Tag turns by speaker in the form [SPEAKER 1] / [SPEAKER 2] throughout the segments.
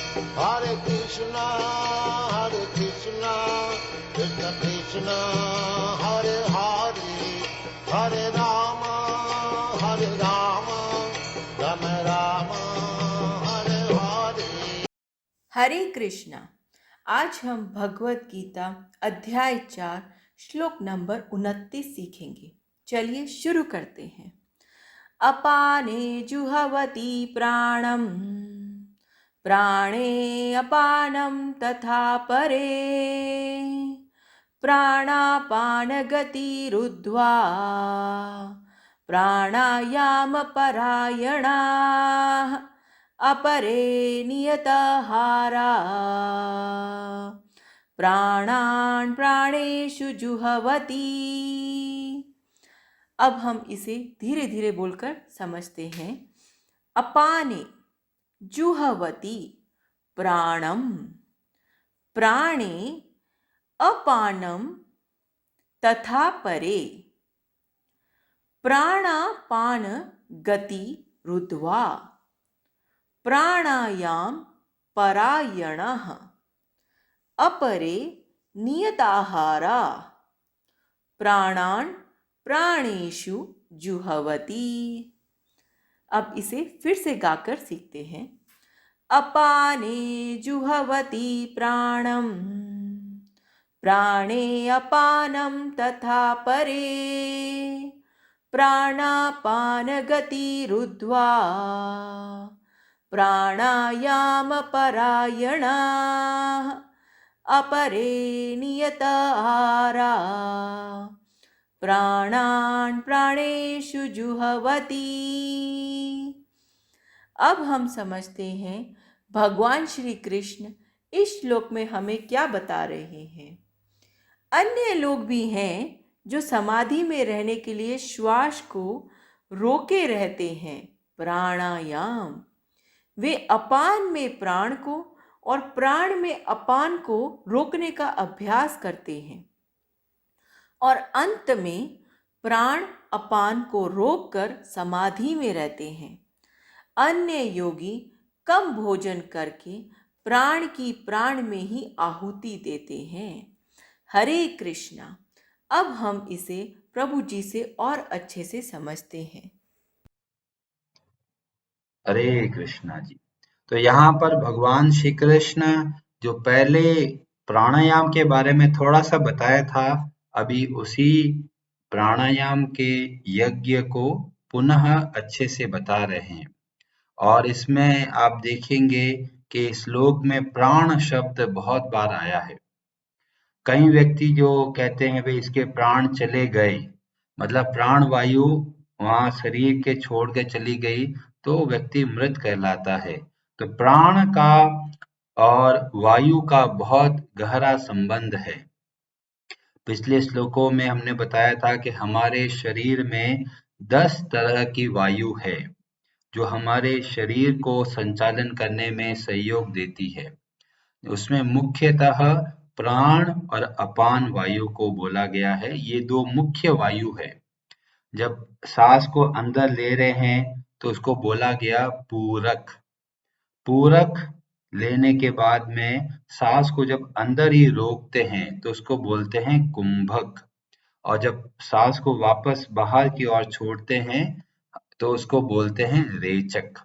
[SPEAKER 1] Hare Krishna, Krishna Krishna, Hare Hare, Hare Rama, Rama Rama, Hare Hare.
[SPEAKER 2] हरे कृष्णा। आज हम भगवत गीता अध्याय 4 श्लोक नंबर 29 सीखेंगे। चलिए शुरू करते हैं। अपाने जुहवती प्राणम प्राणे अपानम तथा परे प्राणापान गतिरुद्ध्वा प्राणायाम परायणाः अपरे नियताहारा प्राणान् प्राणेषु जुहवती। अब हम इसे धीरे धीरे बोलकर समझते हैं। अपाने जुहवती प्राणम, प्राणे अपानम तथा परे प्राणापान गति रुद्ध्वा प्राणायाम परायणः अपरे नियताहारा प्राणान् प्राणेषु जुहवती। अब इसे फिर से गाकर सीखते हैं। अपाने जुहवती प्राणम प्राणे अपानम तथा परे प्राणापान गतिरुद्ध्वा प्राणायाम परायणाः अपरे नियताहारा प्राणान् प्राणेषु जुहवती। अब हम समझते हैं भगवान श्री कृष्ण इस श्लोक में हमें क्या बता रहे हैं। अन्य लोग भी हैं जो समाधि में रहने के लिए श्वास को रोके रहते हैं, प्राणायाम। वे अपान में प्राण को और प्राण में अपान को रोकने का अभ्यास करते हैं और अंत में प्राण अपान को रोककर समाधि में रहते हैं। अन्य योगी कम भोजन करके प्राण की प्राण में ही आहुति देते हैं। हरे कृष्णा। अब हम इसे प्रभु जी से और अच्छे से समझते हैं।
[SPEAKER 3] हरे कृष्णा जी। तो यहाँ पर भगवान श्री कृष्ण जो पहले प्राणायाम के बारे में थोड़ा सा बताया था, अभी उसी प्राणायाम के यज्ञ को पुनः अच्छे से बता रहे हैं। और इसमें आप देखेंगे कि श्लोक में प्राण शब्द बहुत बार आया है। कई व्यक्ति जो कहते हैं भाई इसके प्राण चले गए, मतलब प्राण वायु वहां शरीर के छोड़ के चली गई तो व्यक्ति मृत कहलाता है। तो प्राण का और वायु का बहुत गहरा संबंध है। पिछले श्लोकों में हमने बताया था कि हमारे शरीर में 10 तरह की वायु है जो हमारे शरीर को संचालन करने में सहयोग देती है। उसमें मुख्यतः प्राण और अपान वायु को बोला गया है। ये दो मुख्य वायु है। जब सांस को अंदर ले रहे हैं तो उसको बोला गया पूरक। पूरक लेने के बाद में सांस को जब अंदर ही रोकते हैं तो उसको बोलते हैं कुंभक। और जब सांस को वापस बाहर की ओर छोड़ते हैं तो उसको बोलते हैं रेचक।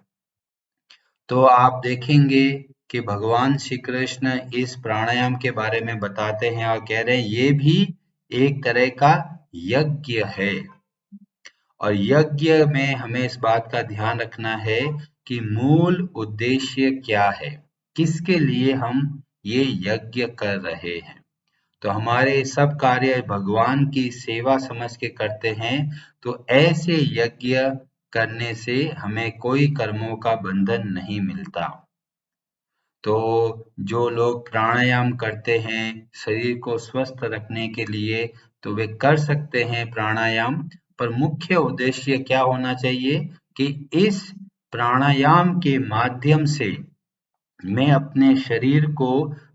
[SPEAKER 3] तो आप देखेंगे कि भगवान श्री कृष्ण इस प्राणायाम के बारे में बताते हैं और कह रहे हैं ये भी एक तरह का यज्ञ है। और यज्ञ में हमें इस बात का ध्यान रखना है कि मूल उद्देश्य क्या है, किसके लिए हम ये यज्ञ कर रहे हैं। तो हमारे सब कार्य भगवान की सेवा समझ के करते हैं, तो ऐसे यज्ञ करने से हमें कोई कर्मों का बंधन नहीं मिलता। तो जो लोग प्राणायाम करते हैं शरीर को स्वस्थ रखने के लिए तो वे कर सकते हैं प्राणायाम, पर मुख्य उद्देश्य क्या होना चाहिए कि इस प्राणायाम के माध्यम से मैं अपने शरीर को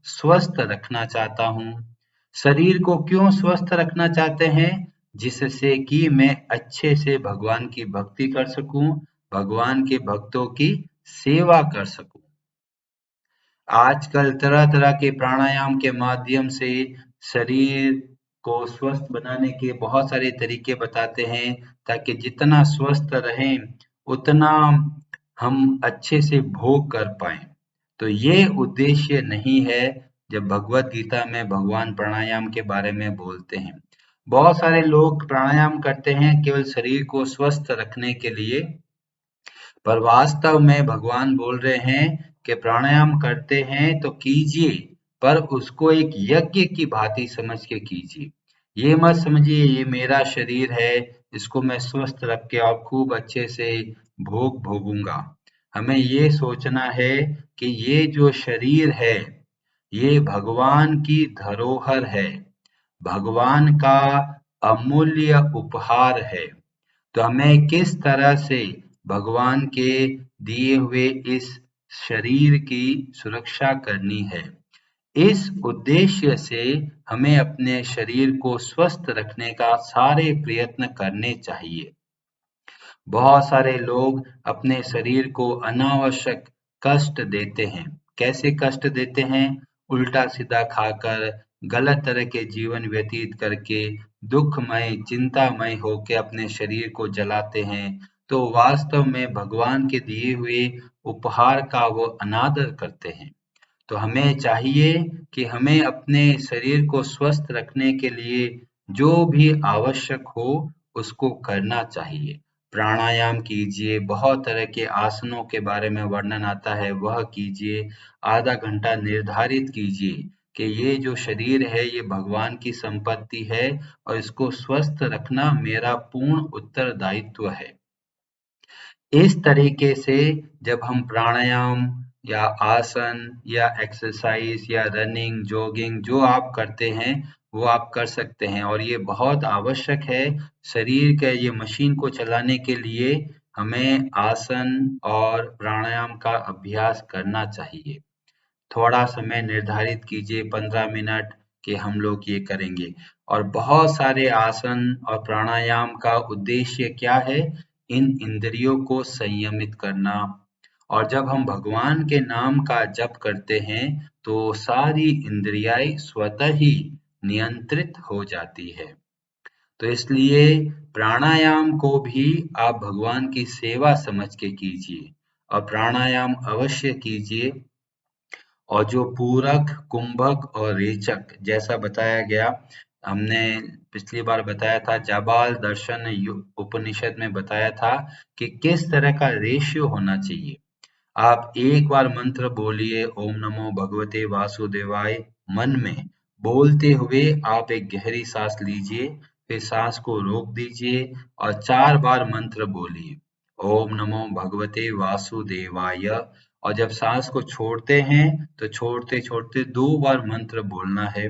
[SPEAKER 3] स्वस्थ रखना चाहता हूँ। शरीर को क्यों स्वस्थ रखना चाहते हैं? जिससे कि मैं अच्छे से भगवान की भक्ति कर सकूं, भगवान के भक्तों की सेवा कर सकूं। आजकल तरह-तरह के प्राणायाम के माध्यम से शरीर को स्वस्थ बनाने के बहुत सारे तरीके बताते हैं, ताकि जितना स्वस्थ रहें, उतना हम अच्छे से भोग कर पाएँ। तो ये उद्देश्य नहीं है जब भगवद गीता में भगवान प्राणायाम के बारे में बोलते हैं। बहुत सारे लोग प्राणायाम करते हैं केवल शरीर को स्वस्थ रखने के लिए, पर वास्तव में भगवान बोल रहे हैं कि प्राणायाम करते हैं तो कीजिए, पर उसको एक यज्ञ की भांति समझ के कीजिए। ये मत समझिए ये मेरा शरीर है, इसको मैं स्वस्थ रख के और खूब अच्छे से भोग भोगूंगा। हमें ये सोचना है कि ये जो शरीर है, ये भगवान की धरोहर है, भगवान का अमूल्य उपहार है। तो हमें किस तरह से भगवान के दिए हुए इस शरीर की सुरक्षा करनी है, इस उद्देश्य से हमें अपने शरीर को स्वस्थ रखने का सारे प्रयत्न करने चाहिए। बहुत सारे लोग अपने शरीर को अनावश्यक कष्ट देते हैं। कैसे कष्ट देते हैं? उल्टा सीधा खाकर, गलत तरह के जीवन व्यतीत करके, दुखमय, चिंतामय होके अपने शरीर को जलाते हैं। तो वास्तव में भगवान के दिए हुए उपहार का वो अनादर करते हैं। तो हमें चाहिए कि हमें अपने शरीर को स्वस्थ रखने के लिए जो भी आवश्यक हो उसको करना चाहिए। प्राणायाम कीजिए, बहुत तरह के आसनों के बारे में वर्णन आता है वह कीजिए, आधा घंटा निर्धारित कीजिए कि ये जो शरीर है ये भगवान की संपत्ति है और इसको स्वस्थ रखना मेरा पूर्ण उत्तरदायित्व है। इस तरीके से जब हम प्राणायाम या आसन या एक्सरसाइज या रनिंग, जॉगिंग जो आप करते हैं वो आप कर सकते हैं और ये बहुत आवश्यक है। शरीर के ये मशीन को चलाने के लिए हमें आसन और प्राणायाम का अभ्यास करना चाहिए। थोड़ा समय निर्धारित कीजिए 15 मिनट कि हम लोग ये करेंगे और बहुत सारे आसन और प्राणायाम का उद्देश्य क्या है? इन इंद्रियों को संयमित करना। और जब हम भगवान के नाम का जप करते हैं तो सारी इंद्रियाएं स्वतः ही नियंत्रित हो जाती है। तो इसलिए प्राणायाम को भी आप भगवान की सेवा समझ के कीजिए और प्राणायाम अवश्य कीजिए। और जो पूरक, कुंभक और रेचक जैसा बताया गया, हमने पिछली बार बताया था जाबाल दर्शन उपनिषद में बताया था कि किस तरह का रेशियो होना चाहिए। आप एक बार मंत्र बोलिए ओम नमो भगवते वासुदेवाय, मन में बोलते हुए आप एक गहरी सांस लीजिए, फिर सांस को रोक दीजिए और 4 बार मंत्र बोलिए ओम नमो भगवते वासुदेवाय। और जब सांस को छोड़ते हैं तो छोड़ते छोड़ते 2 बार मंत्र बोलना है।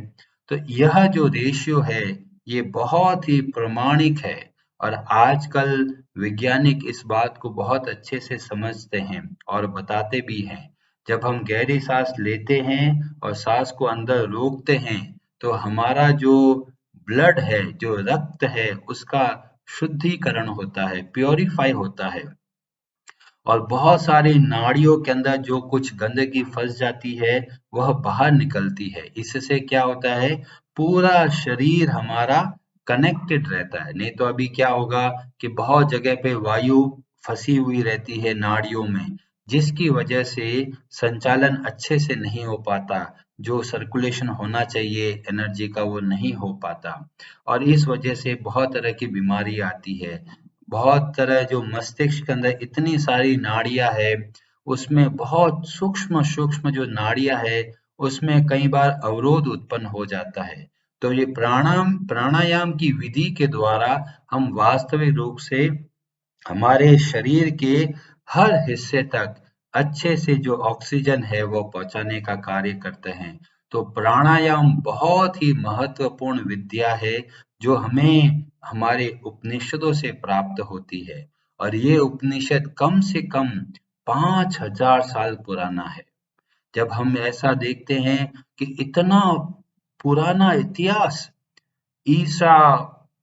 [SPEAKER 3] तो यह जो रेशियो है ये बहुत ही प्रामाणिक है और आजकल वैज्ञानिक इस बात को बहुत अच्छे से समझते हैं और बताते भी हैं। जब हम गहरी सांस लेते हैं और सांस को अंदर रोकते हैं तो हमारा जो ब्लड है, जो रक्त है, उसका शुद्धिकरण होता है, प्योरीफाई होता है और बहुत सारी नाड़ियों के अंदर जो कुछ गंदगी फंस जाती है वह बाहर निकलती है। इससे क्या होता है? पूरा शरीर हमारा कनेक्टेड रहता है। नहीं तो अभी क्या होगा कि बहुत जगह पे वायु फंसी हुई रहती है नाड़ियों में, जिसकी वजह से संचालन अच्छे से नहीं हो पाता, जो सर्कुलेशन होना चाहिए एनर्जी का वो नहीं हो पाता और इस वजह से बहुत तरह की बीमारी आती है। बहुत तरह जो मस्तिष्क के अंदर इतनी सारी नाड़ियां है, उसमें बहुत सूक्ष्म सूक्ष्म जो नाड़ियां है उसमें कई बार अवरोध उत्पन्न हो जाता है। तो ये प्राणायाम की विधि के द्वारा हम वास्तविक रूप से हमारे शरीर के हर हिस्से तक अच्छे से जो ऑक्सीजन है वो पहुंचाने का कार्य करते हैं। तो प्राणायाम बहुत ही महत्वपूर्ण विद्या है जो हमें हमारे उपनिषदों से प्राप्त होती है और ये उपनिषद कम से कम 5000 साल पुराना है। जब हम ऐसा देखते हैं कि इतना पुराना इतिहास, ईसा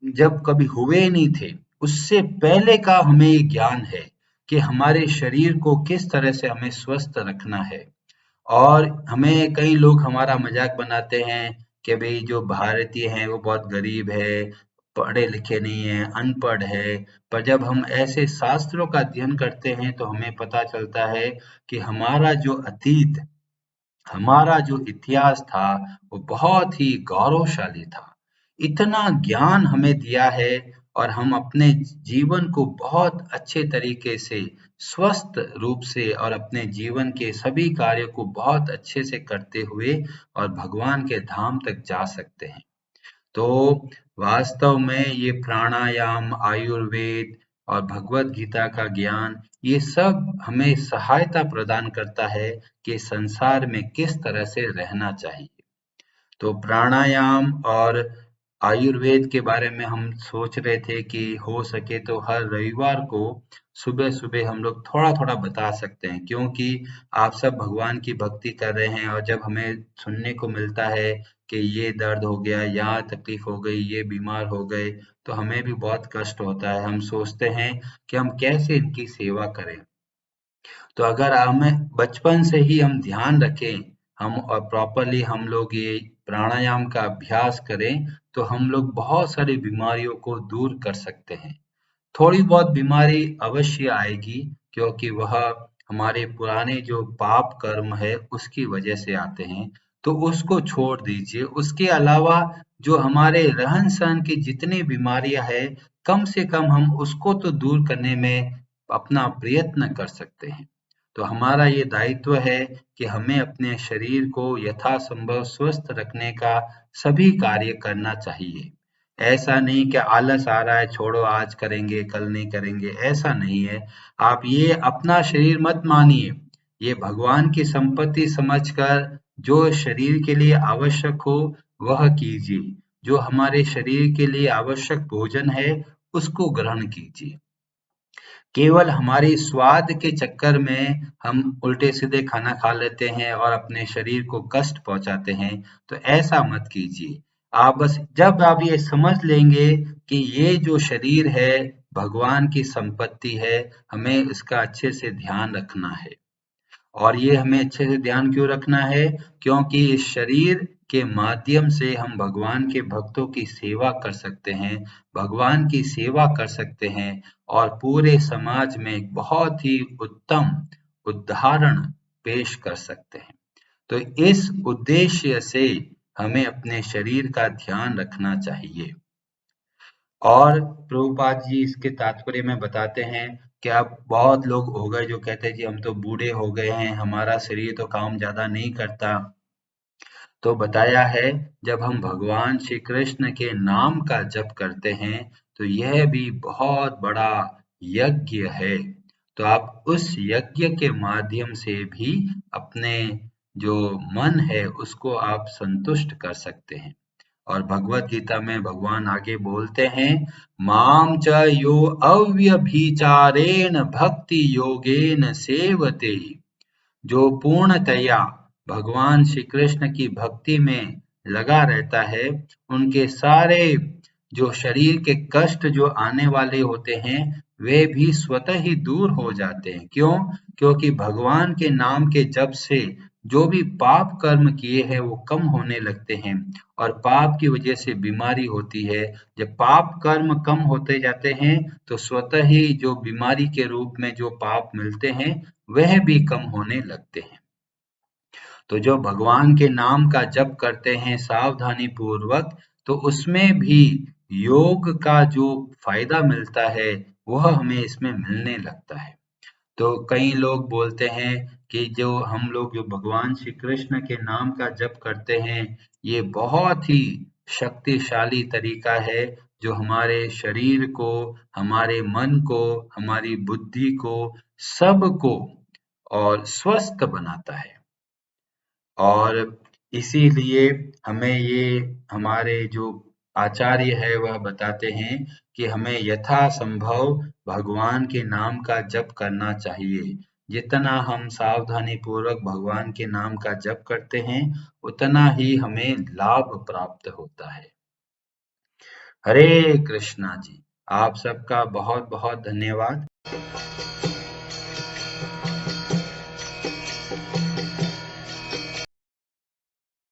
[SPEAKER 3] जब कभी हुए नहीं थे, उससे पहले का हमें ये ज्ञान है कि हमारे शरीर को किस तरह से हमें स्वस्थ रखना है और हमें कई लोग हमारा मजाक बनाते हैं कि भाई जो भारतीय हैं वो बहुत गरीब है, पढ़े लिखे नहीं है, अनपढ़ है। पर जब हम ऐसे शास्त्रों का अध्ययन करते हैं तो हमें पता चलता है कि हमारा जो अतीत, हमारा जो इतिहास था वो बहुत ही गौरवशाली था। इतना ज्ञान हमें दिया है और हम अपने जीवन को बहुत अच्छे तरीके से, स्वस्थ रूप से और अपने जीवन के सभी कार्यों को बहुत अच्छे से करते हुए और भगवान के धाम तक जा सकते हैं। तो वास्तव में ये प्राणायाम, आयुर्वेद और भगवत गीता का ज्ञान, ये सब हमें सहायता प्रदान करता है कि संसार में किस तरह से रहना चाहिए। तो प्राणायाम और आयुर्वेद के बारे में हम सोच रहे थे कि हो सके तो हर रविवार को सुबह सुबह हम लोग थोड़ा थोड़ा बता सकते हैं, क्योंकि आप सब भगवान की भक्ति कर रहे हैं और जब हमें सुनने को मिलता है कि ये दर्द हो गया, यहाँ तकलीफ हो गई, ये बीमार हो गए, तो हमें भी बहुत कष्ट होता है। हम सोचते हैं कि हम कैसे इनकी सेवा करें। तो अगर हमें बचपन से ही हम ध्यान रखें, हम और प्रॉपरली हम लोग ये प्राणायाम का अभ्यास करें, तो हम लोग बहुत सारी बीमारियों को दूर कर सकते हैं। थोड़ी बहुत बीमारी अवश्य आएगी, क्योंकि वह हमारे पुराने जो पाप कर्म है उसकी वजह से आते हैं, तो उसको छोड़ दीजिए। उसके अलावा जो हमारे रहन सहन की जितनी बीमारियां हैं, कम से कम हम उसको तो दूर करने में अपना प्रयत्न कर सकते हैं। तो हमारा ये दायित्व है कि हमें अपने शरीर को यथासंभव स्वस्थ रखने का सभी कार्य करना चाहिए। ऐसा नहीं कि आलस आ रहा है, छोड़ो आज करेंगे कल नहीं करेंगे, ऐसा नहीं है। आप ये अपना शरीर मत मानिए, ये भगवान की संपत्ति समझकर जो शरीर के लिए आवश्यक हो वह कीजिए। जो हमारे शरीर के लिए आवश्यक भोजन है उसको ग्रहण कीजिए। केवल हमारी स्वाद के चक्कर में हम उल्टे सीधे खाना खा लेते हैं और अपने शरीर को कष्ट पहुंचाते हैं, तो ऐसा मत कीजिए। आप बस जब आप ये समझ लेंगे कि ये जो शरीर है भगवान की संपत्ति है, हमें इसका अच्छे से ध्यान रखना है। और ये हमें अच्छे से ध्यान क्यों रखना है? क्योंकि इस शरीर के माध्यम से हम भगवान के भक्तों की सेवा कर सकते हैं, भगवान की सेवा कर सकते हैं और पूरे समाज में एक बहुत ही उत्तम उदाहरण पेश कर सकते हैं। तो इस उद्देश्य से हमें अपने शरीर का ध्यान रखना चाहिए। और प्रभुपाद जी इसके तात्पर्य में बताते हैं कि अब बहुत लोग हो गए जो कहते हैं जी हम तो बूढ़े हो गए हैं, हमारा शरीर तो काम ज्यादा नहीं करता। तो बताया है जब हम भगवान श्री कृष्ण के नाम का जप करते हैं तो यह भी बहुत बड़ा यज्ञ है। तो आप उस यज्ञ के माध्यम से भी अपने जो मन है उसको आप संतुष्ट कर सकते हैं। और भगवत गीता में भगवान आगे बोलते हैं, माम च यो अव्यभिचारेण भक्ति योगेन सेवते। जो पूर्णतया भगवान श्री कृष्ण की भक्ति में लगा रहता है, उनके सारे जो शरीर के कष्ट जो आने वाले होते हैं वे भी स्वतः ही दूर हो जाते हैं। क्यों? क्योंकि भगवान के नाम के जप से जो भी पाप कर्म किए हैं वो कम होने लगते हैं और पाप की वजह से बीमारी होती है। जब पाप कर्म कम होते जाते हैं तो स्वतः ही जो बीमारी के रूप में जो पाप मिलते हैं वह भी कम होने लगते हैं। तो जो भगवान के नाम का जप करते हैं सावधानी पूर्वक, तो उसमें भी योग का जो फायदा मिलता है वह हमें इसमें मिलने लगता है। तो कई लोग बोलते हैं कि जो हम लोग जो भगवान श्री कृष्ण के नाम का जप करते हैं ये बहुत ही शक्तिशाली तरीका है जो हमारे शरीर को, हमारे मन को, हमारी बुद्धि को, सबको और स्वस्थ बनाता है। और इसीलिए हमें ये हमारे जो आचार्य है वह बताते हैं कि हमें यथासंभव भगवान के नाम का जप करना चाहिए। जितना हम सावधानी पूर्वक भगवान के नाम का जप करते हैं उतना ही हमें लाभ प्राप्त होता है। हरे कृष्णा जी। आप सबका बहुत बहुत धन्यवाद।